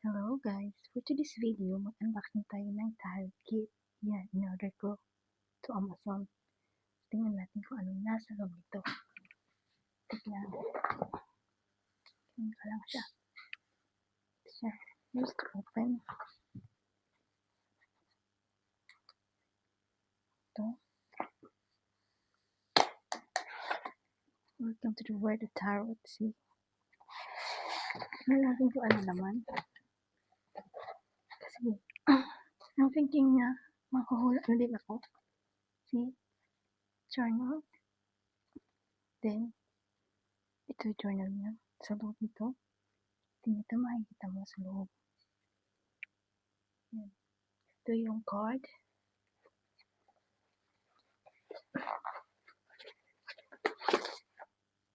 Hello guys! For today's video, mag-unboxing tayo ng tarot kit. Yan, in-order ko to Amazon. Tingnan natin kung anong nasa loob nito. Tignan. Tingnan ka lang siya. Siya. Here's to open. Ito. Welcome to the world of tarot. See? Tingnan natin kung ano naman. Kasi, I'm thinking na makuhula na din ako. See? Journal. Then, ito yung journal niya. Sa loob nito. Ito makikita mo sa loob. Yan. Ito yung card.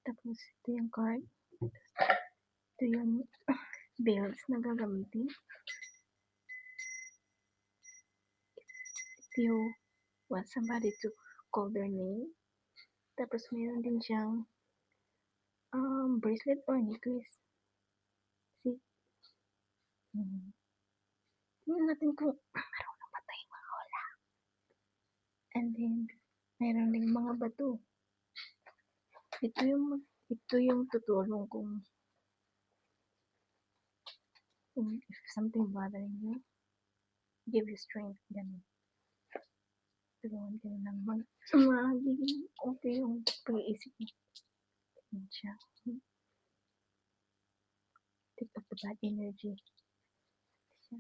Tapos, ito yung card. Ito yung bills na gagamitin. If you want somebody to call their name. Tapos, mayroon din siyang bracelet or necklace. See? Tingnan natin kung marunong patay mga wala. And then, mayroon din mga bato. Ito yung tutulong kung if something bothering you, give you strength. Ganun. Tulungan kayo ng magiging okay yung pag-iisip mo. Yan siya. Take off the bad energy. Siya.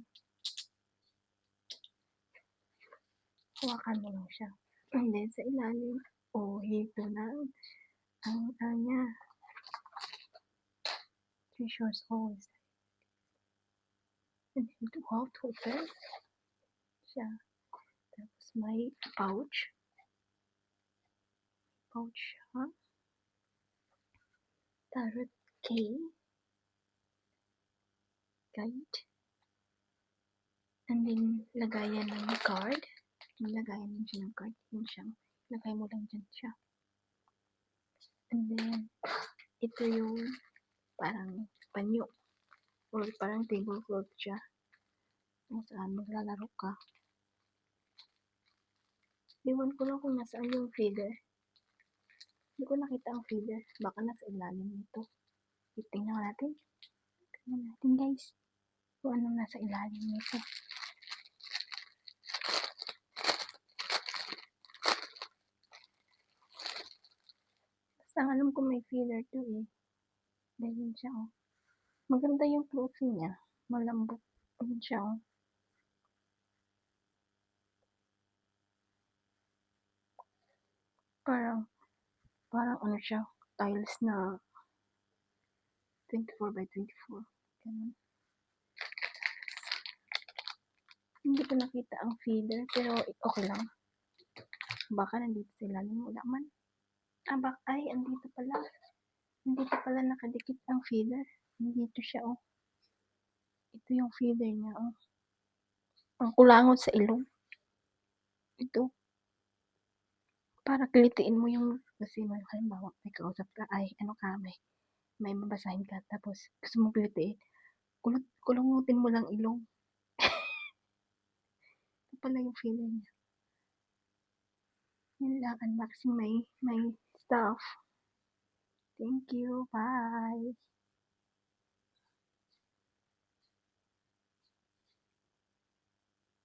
Hawakan mo lang siya. And then sa ilalim, hito na ang niya. Treasures always. And then to how to open siya. Tapos may pouch. Pouch siya. Tarot key. Guide. And then, lagayan ng card. Lagayan din siya ng card. Yun siya. Lagay mo lang dyan siya. And then, ito yung parang panyo. Or parang tablecloth siya. Kung saan maglalaro ka. Iwan ko lang kung nasaan yung feather. Hindi ko nakita ang feather. Baka nasa ilalim nito. Tingnan natin. Tingnan natin guys. Kung anong nasa ilalim nito. Basta alam ko may feather to eh. Ganyan siya oh. Maganda yung clothing niya. Malambot. Ganyan siya oh. Parang ano siya. Tiles na 24 by 24. Ganun. Hindi ko nakita ang feeder, pero okay lang. Baka nandito sa ilalim. Wala man. Andito pala. Andito pala nakadikit ang feeder. Nandito siya, oh. Ito yung feeder niya, oh. Ang kulangot sa ilong. Ito. Para kilitiin mo yung, kasi halimbawa, may kausap ka, may mabasahin ka, tapos gusto mong kilitiin. Kulungutin mo lang ilong. Ito pala yung feeder niya. Yun lang, unboxing my stuff. Thank you. Bye.